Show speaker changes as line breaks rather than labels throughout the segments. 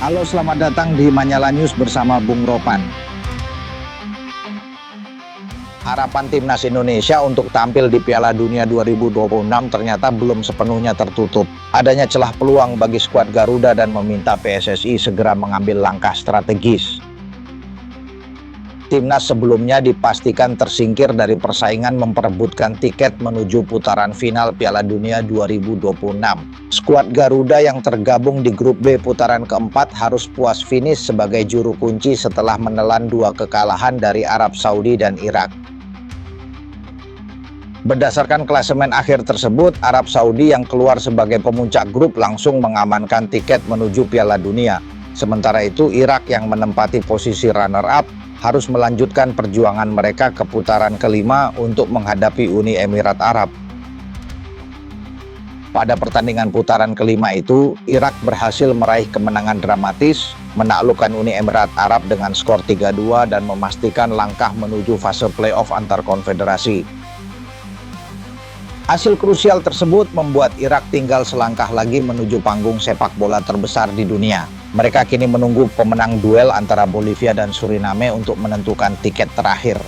Halo, selamat datang di Manyala News bersama Bung Ropan. Harapan timnas Indonesia untuk tampil di Piala Dunia 2026 ternyata belum sepenuhnya tertutup. Adanya celah peluang bagi skuad Garuda dan meminta PSSI segera mengambil langkah strategis. Timnas sebelumnya dipastikan tersingkir dari persaingan memperebutkan tiket menuju putaran final Piala Dunia 2026. Skuad Garuda yang tergabung di grup B putaran keempat harus puas finish sebagai juru kunci setelah menelan 2 kekalahan dari Arab Saudi dan Irak. Berdasarkan klasemen akhir tersebut, Arab Saudi yang keluar sebagai pemuncak grup langsung mengamankan tiket menuju Piala Dunia. Sementara itu, Irak yang menempati posisi runner-up harus melanjutkan perjuangan mereka ke putaran kelima untuk menghadapi Uni Emirat Arab. Pada pertandingan putaran kelima itu, Irak berhasil meraih kemenangan dramatis, menaklukkan Uni Emirat Arab dengan skor 3-2 dan memastikan langkah menuju fase playoff antar konfederasi. Hasil krusial tersebut membuat Irak tinggal selangkah lagi menuju panggung sepak bola terbesar di dunia. Mereka kini menunggu pemenang duel antara Bolivia dan Suriname untuk menentukan tiket terakhir.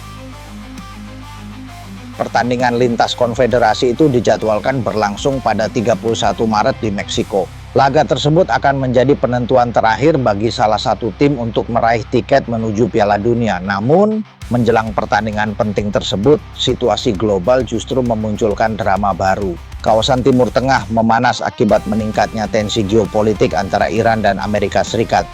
Pertandingan lintas konfederasi itu dijadwalkan berlangsung pada 31 Maret di Meksiko. Laga tersebut akan menjadi penentuan terakhir bagi salah satu tim untuk meraih tiket menuju Piala Dunia. Namun, menjelang pertandingan penting tersebut, situasi global justru memunculkan drama baru. Kawasan Timur Tengah memanas akibat meningkatnya tensi geopolitik antara Iran dan Amerika Serikat.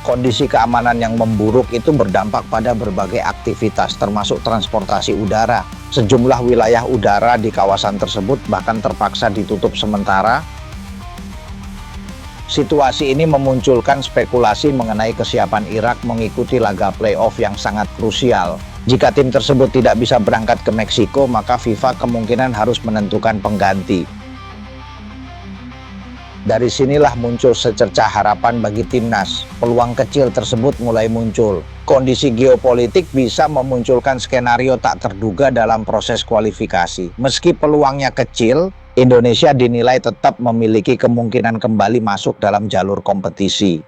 Kondisi keamanan yang memburuk itu berdampak pada berbagai aktivitas, termasuk transportasi udara. Sejumlah wilayah udara di kawasan tersebut bahkan terpaksa ditutup sementara. Situasi ini memunculkan spekulasi mengenai kesiapan Irak mengikuti laga playoff yang sangat krusial. Jika tim tersebut tidak bisa berangkat ke Meksiko, maka FIFA kemungkinan harus menentukan pengganti. Dari sinilah muncul secercah harapan bagi timnas. Peluang kecil tersebut mulai muncul. Kondisi geopolitik bisa memunculkan skenario tak terduga dalam proses kualifikasi. Meski peluangnya kecil, Indonesia dinilai tetap memiliki kemungkinan kembali masuk dalam jalur kompetisi.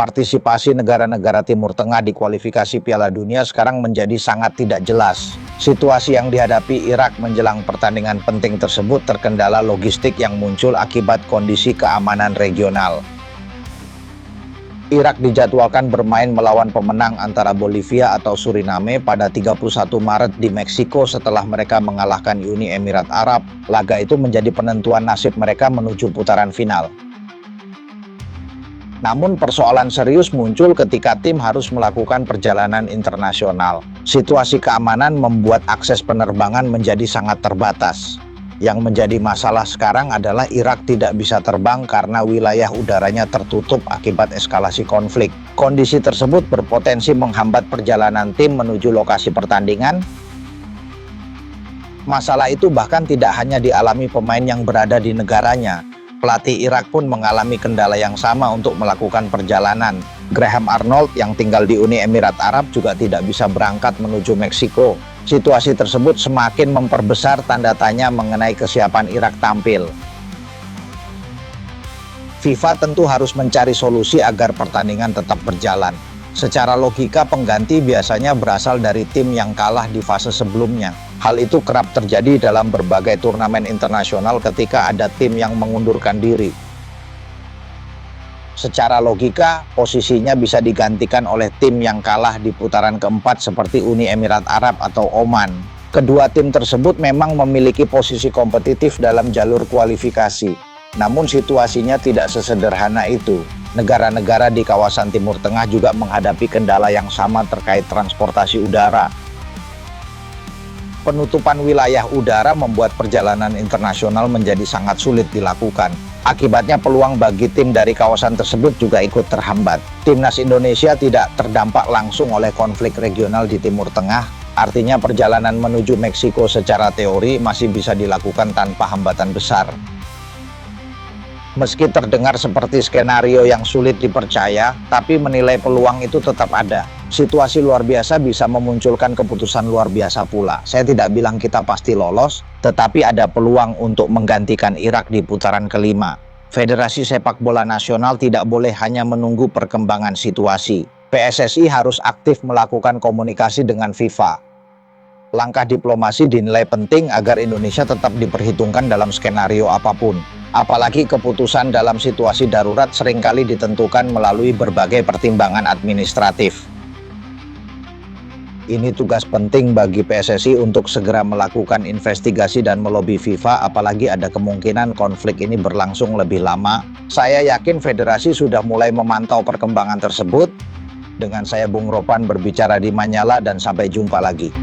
Partisipasi negara-negara Timur Tengah di kualifikasi Piala Dunia sekarang menjadi sangat tidak jelas. Situasi yang dihadapi Irak menjelang pertandingan penting tersebut terkendala logistik yang muncul akibat kondisi keamanan regional. Irak dijadwalkan bermain melawan pemenang antara Bolivia atau Suriname pada 31 Maret di Meksiko setelah mereka mengalahkan Uni Emirat Arab. Laga itu menjadi penentuan nasib mereka menuju putaran final. Namun persoalan serius muncul ketika tim harus melakukan perjalanan internasional. Situasi keamanan membuat akses penerbangan menjadi sangat terbatas. Yang menjadi masalah sekarang adalah Irak tidak bisa terbang karena wilayah udaranya tertutup akibat eskalasi konflik. Kondisi tersebut berpotensi menghambat perjalanan tim menuju lokasi pertandingan. Masalah itu bahkan tidak hanya dialami pemain yang berada di negaranya. Pelatih Irak pun mengalami kendala yang sama untuk melakukan perjalanan. Graham Arnold yang tinggal di Uni Emirat Arab juga tidak bisa berangkat menuju Meksiko. Situasi tersebut semakin memperbesar tanda tanya mengenai kesiapan Irak tampil. FIFA tentu harus mencari solusi agar pertandingan tetap berjalan. Secara logika, pengganti biasanya berasal dari tim yang kalah di fase sebelumnya. Hal itu kerap terjadi dalam berbagai turnamen internasional ketika ada tim yang mengundurkan diri. Secara logika, posisinya bisa digantikan oleh tim yang kalah di putaran keempat seperti Uni Emirat Arab atau Oman. Kedua tim tersebut memang memiliki posisi kompetitif dalam jalur kualifikasi. Namun situasinya tidak sesederhana itu. Negara-negara di kawasan Timur Tengah juga menghadapi kendala yang sama terkait transportasi udara. Penutupan wilayah udara membuat perjalanan internasional menjadi sangat sulit dilakukan. Akibatnya peluang bagi tim dari kawasan tersebut juga ikut terhambat. Timnas Indonesia tidak terdampak langsung oleh konflik regional di Timur Tengah. Artinya perjalanan menuju Meksiko secara teori masih bisa dilakukan tanpa hambatan besar. Meski terdengar seperti skenario yang sulit dipercaya, tapi menilai peluang itu tetap ada. Situasi luar biasa bisa memunculkan keputusan luar biasa pula. Saya tidak bilang kita pasti lolos, tetapi ada peluang untuk menggantikan Irak di putaran kelima. Federasi Sepak Bola Nasional tidak boleh hanya menunggu perkembangan situasi. PSSI harus aktif melakukan komunikasi dengan FIFA. Langkah diplomasi dinilai penting agar Indonesia tetap diperhitungkan dalam skenario apapun. Apalagi keputusan dalam situasi darurat seringkali ditentukan melalui berbagai pertimbangan administratif. Ini tugas penting bagi PSSI untuk segera melakukan investigasi dan melobi FIFA, apalagi ada kemungkinan konflik ini berlangsung lebih lama. Saya yakin federasi sudah mulai memantau perkembangan tersebut. Dengan saya Bung Ropan berbicara di Manyala, dan sampai jumpa lagi.